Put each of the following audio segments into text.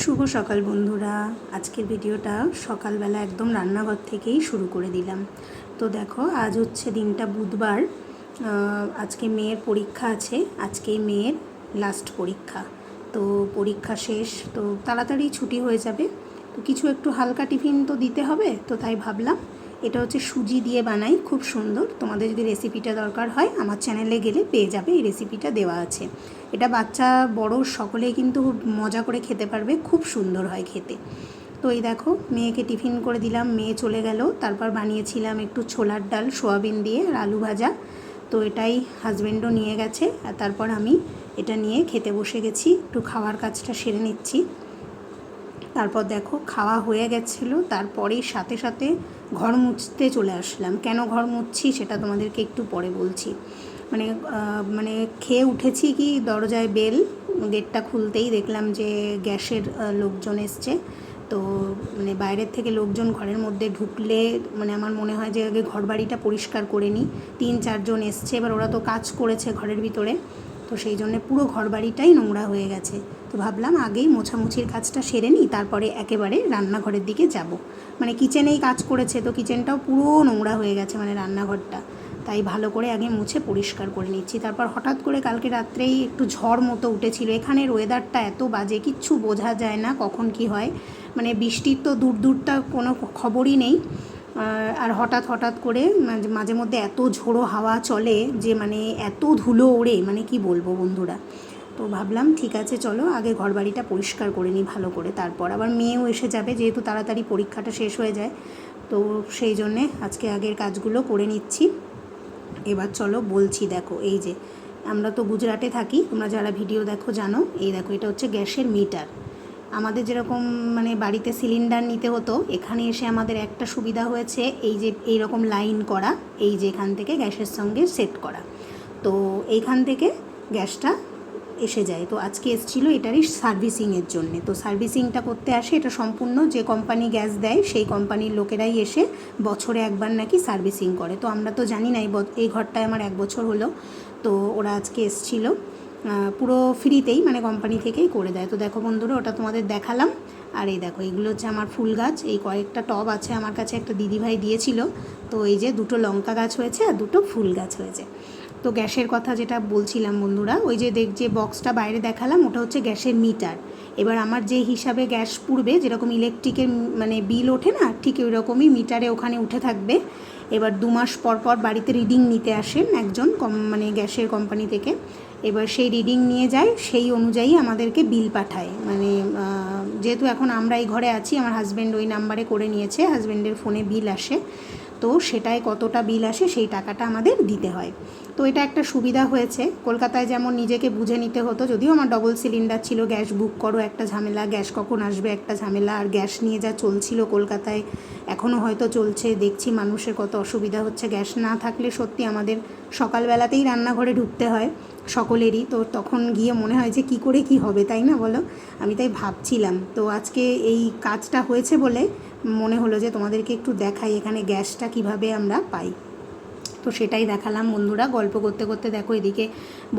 শুভ সকাল বন্ধুরা। আজকের ভিডিওটা সকালবেলা একদম রান্নাঘর থেকেই শুরু করে দিলাম। তো দেখো, আজ হচ্ছে দিনটা বুধবার। আজকে মেয়ের পরীক্ষা আছে, আজকেই মেয়ের লাস্ট পরীক্ষা। তো পরীক্ষা শেষ, তো তাড়াতাড়ি ছুটি হয়ে যাবে। তো কিছু একটু হালকা টিফিন তো দিতে হবে, তো তাই ভাবলাম এটা হচ্ছে সুজি দিয়ে বানাই, খুব সুন্দর। তোমাদের যদি রেসিপিটা দরকার হয় আমার চ্যানেলে গেলে পেয়ে যাবে, এই রেসিপিটা দেওয়া আছে। এটা বাচ্চা বড় সকলেই কিন্তু মজা করে খেতে পারবে, খুব সুন্দর হয় খেতে। তো এই দেখো, মেয়েকে টিফিন করে দিলাম, মেয়ে চলে গেল। তারপর বানিয়েছিলাম একটু ছোলার ডাল সোয়াবিন দিয়ে আর আলু ভাজা। তো এটাই হাজব্যান্ডও নিয়ে গেছে, আর তারপর আমি এটা নিয়ে খেতে বসে গেছি, একটু খাওয়ার কাজটা সেরে নিচ্ছি। তারপর দেখো খাওয়া হয়ে গেছিলো, তারপরেই সাথে সাথে ঘর মুছতে চলে আসলাম। কেন ঘর মুছছি সেটা তোমাদেরকে একটু পরে বলছি। মানে খেয়ে উঠেছি, কি দরজায় বেল, গেটটা খুলতেই দেখলাম যে গ্যাসের লোকজন এসছে। তো বাইরের থেকে লোকজন ঘরের মধ্যে ঢুকলে আমার মনে হয় যে আগে ঘর বাড়িটা পরিষ্কার করে নিই। 3-4 জন এসছে, এবার ওরা তো কাজ করেছে ঘরের ভিতরে, তো সেই জন্যে পুরো ঘর বাড়িটাই নোংরা হয়ে গেছে। তো ভাবলাম আগেই মোছামুছির কাজটা সেরে নিই, তারপরে একেবারে রান্নাঘরের দিকে যাব। কিচেনেই কাজ করেছে, তো কিচেনটাও পুরো নোংরা হয়ে গেছে, রান্নাঘরটা। তাই ভালো করে আগে মুছে পরিষ্কার করে নিচ্ছি। তারপর হঠাৎ করে কালকে রাত্রেই একটু ঝড় মতো উঠেছিল। এখানের ওয়েদারটা এত বাজে, কিচ্ছু বোঝা যায় না কখন কি হয়। বৃষ্টির তো দূরটা কোনো খবরই নেই। আর হঠাৎ করে মাঝে মধ্যে এত ঝোড়ো হাওয়া চলে যে এত ধুলো ওড়ে, কি বলবো বন্ধুরা। তো ভাবলাম ঠিক আছে, চলো আগে ঘরবাড়িটা পরিষ্কার করে নিই ভালো করে, তারপর আবার মেয়েও এসে যাবে, যেহেতু তাড়াতাড়ি পরীক্ষাটা শেষ হয়ে যায়। তো সেই জন্যে আজকে আগের কাজগুলো করে নিচ্ছি। এবার চলো বলছি। দেখো, এই যে আমরা তো গুজরাটে থাকি, তোমরা যারা ভিডিও দেখো জানো। এই দেখো, এটা হচ্ছে গ্যাসের মিটার। আমাদের যেরকম বাড়িতে সিলিন্ডার নিতে হতো, এখানে এসে আমাদের একটা সুবিধা হয়েছে, এই যে এইরকম লাইন করা, এই যে এখান থেকে গ্যাসের সঙ্গে সেট করা। তো এইখান থেকে গ্যাসটা এসে যায়। তো আজকে এসেছিলো এটারই সার্ভিসিংয়ের জন্যে। তো সার্ভিসিংটা করতে আসে, এটা সম্পূর্ণ যে কোম্পানি গ্যাস দেয় সেই কোম্পানির লোকেরাই এসে বছরে একবার নাকি সার্ভিসিং করে। তো আমরা তো জানি না, এই ঘরটায় আমার 1 বছর হলো। তো ওরা আজকে এসেছিলো, পুরো ফ্রিতেই, কোম্পানি থেকেই করে দেয়। তো দেখো বন্ধুরা, ওটা তোমাদের দেখালাম। আর এই দেখো, এগুলো হচ্ছে আমার ফুল গাছ। এই কয়েকটা টব আছে আমার কাছে, একটা দিদিভাই দিয়েছিল। তো এই যে 2টো লঙ্কা গাছ হয়েছে আর 2টো ফুল গাছ হয়েছে। তো গ্যাসের কথা যেটা বলছিলাম বন্ধুরা, ওই যে যে বক্সটা বাইরে দেখালাম, ওটা হচ্ছে গ্যাসের মিটার। এবার আমার যে হিসাবে গ্যাস পুড়বে, যেরকম ইলেকট্রিকের বিল ওঠে না, ঠিক ওই রকমই মিটারে ওখানে উঠে থাকবে। এবার 2 মাস পর পর বাড়িতে রিডিং নিতে আসেন একজন গ্যাসের কোম্পানি থেকে। এবার সেই রিডিং নিয়ে যায়, সেই অনুযায়ী আমাদেরকে বিল পাঠায়। যেহেতু এখন আমরা এই ঘরে আছি, আমার হাজব্যান্ড ওই নাম্বারে করে নিয়েছে, হাজব্যান্ডের ফোনে বিল আসে। তো সেটাই কতটা বিল আসে সেই টাকাটা আমাদের দিতে হয়। তো এটা একটা সুবিধা হয়েছে। কলকাতায় যেমন নিজেকে বুঝে নিতে হতো, যদিও আমার ডবল সিলিন্ডার ছিল, গ্যাস বুক করো একটা ঝামেলা, গ্যাস কখন আসবে একটা ঝামেলা। আর গ্যাস নিয়ে যা চলছিল কলকাতায়, এখনও হয়তো চলছে, দেখছি মানুষের কত অসুবিধা হচ্ছে। গ্যাস না থাকলে সত্যি আমাদের সকালবেলাতেই রান্নাঘরে ঢুকতে হয় সকলেরই। তো তখন গিয়ে মনে হয় যে কী করে কী হবে, তাই না বলো? আমি তাই ভাবছিলাম। তো আজকে এই কাজটা হয়েছে বলে মনে হলো যে তোমাদেরকে একটু দেখাই এখানে গ্যাসটা কিভাবে আমরা পাই। তো সেটাই দেখালাম বন্ধুরা। গল্প করতে করতে দেখো, এদিকে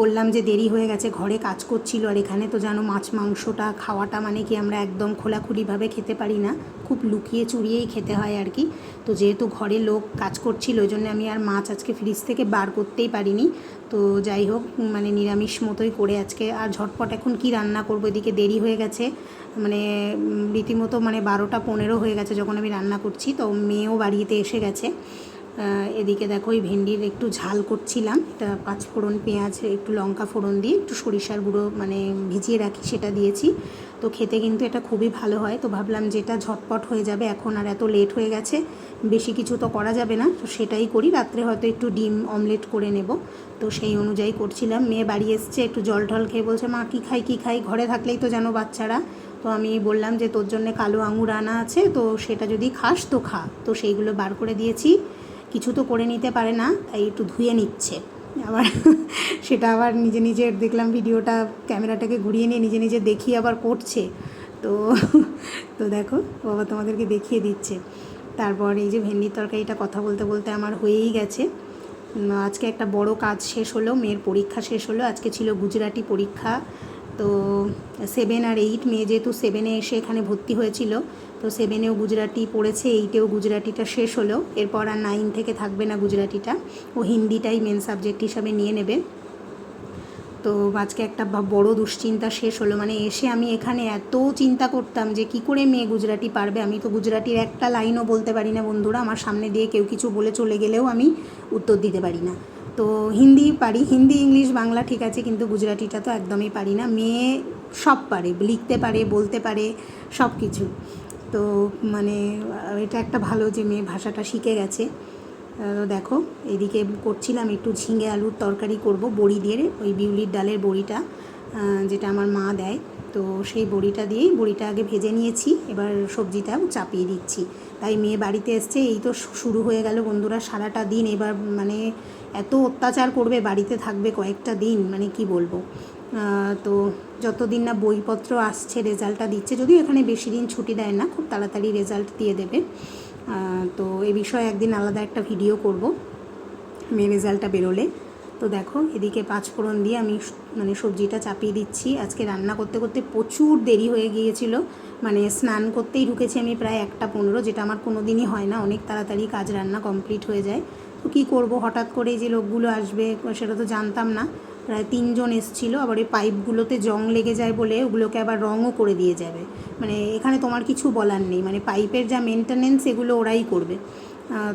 বললাম যে দেরি হয়ে গেছে, ঘরে কাজ করছিল। আর এখানে তো জানো, মাছ মাংসটা খাওয়াটা কি আমরা একদম খোলাখুলিভাবে খেতে পারি না, খুব লুকিয়ে চুরিয়েই খেতে হয় আর কি। তো যেহেতু ঘরে লোক কাজ করছিল, ওই জন্য আমি আর মাছ আজকে ফ্রিজ থেকে বার করতেই পারিনি। তো যাই হোক, নিরামিষ মতোই করে আজকে। আর ঝটপট এখন কি রান্না করব, এদিকে দেরি হয়ে গেছে, রীতিমতো 12টা 15 হয়ে গেছে যখন আমি রান্না করছি। তো মেয়েও বাড়িতে এসে গেছে। এদিকে দেখো, ওই ভেন্ডির একটু ঝাল করছিলাম। এটা 5 ফোড়ন, পেঁয়াজ, একটু লঙ্কা ফোড়ন দিয়ে একটু সরিষার গুঁড়ো ভিজিয়ে রাখি, সেটা দিয়েছি। তো খেতে কিন্তু এটা খুবই ভালো হয়। তো ভাবলাম যেটা ঝটপট হয়ে যাবে, এখন আর এত লেট হয়ে গেছে, বেশি কিছু তো করা যাবে না, তো সেটাই করি। রাত্রে হয়তো একটু ডিম অমলেট করে নেব। তো সেই অনুযায়ী করছিলাম। মেয়ে বাড়ি এসছে, একটু জল ঢল খেয়ে বলছে, মা কী খাই। ঘরে থাকলেই তো জানো বাচ্চারা। তো আমি বললাম যে তোর জন্য কালো আঙুর আনা আছে, তো সেটা যদি খাস তো খা। তো সেইগুলো বার করে দিয়েছি। কিছু তো করে নিতে পারে না, তাই একটু ধুয়ে নিচ্ছে আবার। সেটা আবার নিজের দেখলাম, ভিডিওটা ক্যামেরাটাকে ঘুরিয়ে নিয়ে নিজে দেখি আবার করছে। তো তো দেখো, বাবা তোমাদেরকে দেখিয়ে দিচ্ছে। তারপর এই যে ভেন্ডির তরকারিটা কথা বলতে বলতে আমার হয়েই গেছে। আজকে একটা বড় কাজ শেষ হলো, মেয়ের পরীক্ষা শেষ হলো। আজকে ছিল গুজরাটি পরীক্ষা। তো 7 আর 8, মেয়ে যেহেতু 7-এ এসে এখানে ভর্তি হয়েছিল, তো 7-এও গুজরাটি পড়েছে, 8-এও গুজরাটিটা শেষ হলো। এরপর আর 9 থেকে থাকবে না গুজরাটিটা, ও হিন্দিটাই মেন সাবজেক্ট হিসাবে নিয়ে নেবে। তো আজকে একটা বড় দুশ্চিন্তা শেষ হলো, মানে এসে আমি এখানে এত চিন্তা করতাম যে কি করে মেয়ে গুজরাটি পারবে। আমি তো গুজরাটির একটা লাইনও বলতে পারি না বন্ধুরা, আমার সামনে দিয়ে কেউ কিছু বলে চলে গেলেও আমি উত্তর দিতে পারি না। তো হিন্দি পারি, হিন্দি ইংলিশ বাংলা ঠিক আছে, কিন্তু গুজরাটিটা তো একদমই পারি না। মেয়ে সব পারে, লিখতে পারে, বলতে পারে, সব কিছু। তো মানে এটা একটা ভালো যে মেয়ে ভাষাটা শিখে গেছে। দেখো এদিকে করছিলাম একটু ঝিঙে আলুর তরকারি করব বড়ি দিয়ে, ওই বিউলির ডালের বড়িটা যেটা আমার মা দেয়, তো সেই বড়িটা দিয়েই, বড়িটা আগে ভেজে নিয়েছি, এবার সবজিটাও চাপিয়ে দিচ্ছি। তাই মেয়ে বাড়িতে এসছে, এই তো শুরু হয়ে গেল বন্ধুরা সারাটা দিন। এবার মানে এত অত্যাচার করবে, বাড়িতে থাকবে কয়েকটা দিন, মানে কি বলবো। তো যতদিন না বইপত্র আসছে, রেজাল্টটা দিচ্ছে, যদিও এখানে বেশি দিন ছুটি দেয় না, খুব তাড়াতাড়ি রেজাল্ট দিয়ে দেবে। তো এ বিষয়ে একদিন আলাদা একটা ভিডিও করব মেয়ে রেজাল্টটা বেরোলে। তো দেখো এদিকে 5 ফোড়ন দিয়ে আমি মানে সবজিটা চাপিয়ে দিচ্ছি। আজকে রান্না করতে করতে প্রচুর দেরি হয়ে গিয়েছিল, মানে স্নান করতেই ঢুকেছি আমি প্রায় 1:15, যেটা আমার কোনো দিনই হয় না, অনেক তাড়াতাড়ি কাজ রান্না কমপ্লিট হয়ে যায়। তো কী করব, হঠাৎ করে যে লোকগুলো আসবে সেটা তো জানতাম না, প্রায় 3 জন এসেছিলো। আবার এই পাইপগুলোতে জং লেগে যায় বলে ওগুলোকে আবার রঙও করে দিয়ে যাবে, মানে এখানে তোমার কিছু বলার নেই, মানে পাইপের যা মেনটেনেন্স এগুলো ওরাই করবে।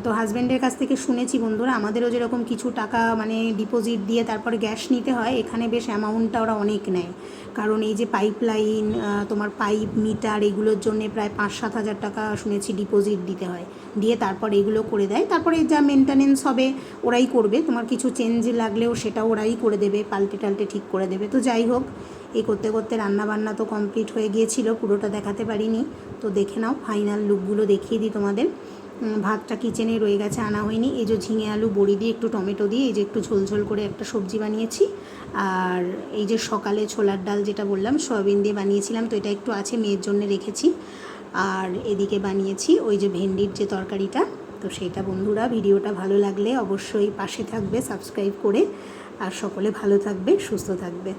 তো হাজব্যান্ডের কাছ থেকে শুনেছি বন্ধুরা, আমাদেরও যেরকম কিছু টাকা মানে ডিপোজিট দিয়ে তারপরে গ্যাস নিতে হয়, এখানে বেশ অ্যামাউন্টটা ওরা অনেক নেয়। কারণ এই যে পাইপ লাইন, তোমার পাইপ মিটার, এগুলোর জন্যে প্রায় 5-7 হাজার টাকা শুনেছি ডিপোজিট দিতে হয়, দিয়ে তারপর এগুলো করে দেয়। তারপরে যা মেনটেনেন্স হবে ওরাই করবে, তোমার কিছু চেঞ্জ লাগলেও সেটা ওরাই করে দেবে, পাল্টে টাল্টে ঠিক করে দেবে। তো যাই হোক, এই করতে করতে রান্নাবান্না তো কমপ্লিট হয়ে গিয়েছিল, পুরোটা দেখাতে পারিনি। তো দেখে নাও, ফাইনাল লুকগুলো দেখিয়ে দিই তোমাদের। ভাতটা কিচেনে রয়ে গেছে, আনা হয়নি। এই যে ঝিঙে আলু বড়ি দিয়ে একটু টমেটো দিয়ে এই যে একটু ঝোলঝোল করে একটা সবজি বানিয়েছি। আর এই যে সকালে ছোলার ডাল যেটা বললাম সয়াবিন দিয়ে বানিয়েছিলাম, তো এটা একটু আছে, মেয়ের জন্য রেখেছি। আর এদিকে বানিয়েছি ওই যে ভেন্ডির যে তরকারিটা। তো সেইটা বন্ধুরা, ভিডিওটা ভালো লাগলে অবশ্যই পাশে থাকবে সাবস্ক্রাইব করে, আর সকলে ভালো থাকবে, সুস্থ থাকবে।